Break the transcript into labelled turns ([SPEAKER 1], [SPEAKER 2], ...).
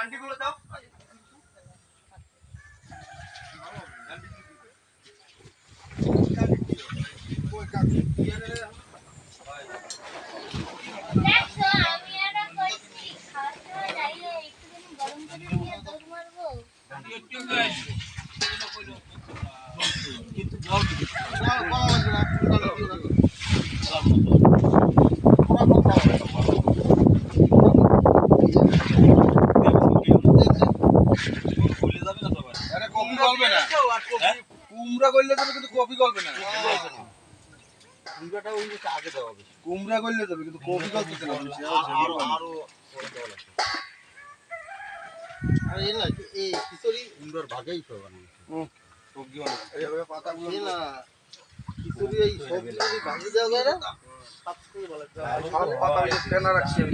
[SPEAKER 1] ডান্ডিগুলো দাও।
[SPEAKER 2] দেখো আমি এটা কইছি খাওয়ার সময় যাইলে একটুখানি গরম করে নিয়ে দৌড় মারবো।
[SPEAKER 1] কিন্তু জল দিবি। কপি গলবে না, কুমড়া গললে যাবে কিন্তু কপি গলবে না। কুমড়াটা ওই আগে দেওয়া হবে। কুমড়া গললে যাবে কিন্তু কপি গলতে না। আরো
[SPEAKER 3] আর এই না এই খিচুড়ি কুমড়ার ভাগেই তো বানানো।
[SPEAKER 1] সবজি বানাবে। এইভাবে পাতাগুলো
[SPEAKER 3] এই না খিচুড়ি এই সবজি যদি ভাজি দেওয়া যায় না সাত করে বলা যায়।
[SPEAKER 1] সব পাতা কেনা রাখছি আমি।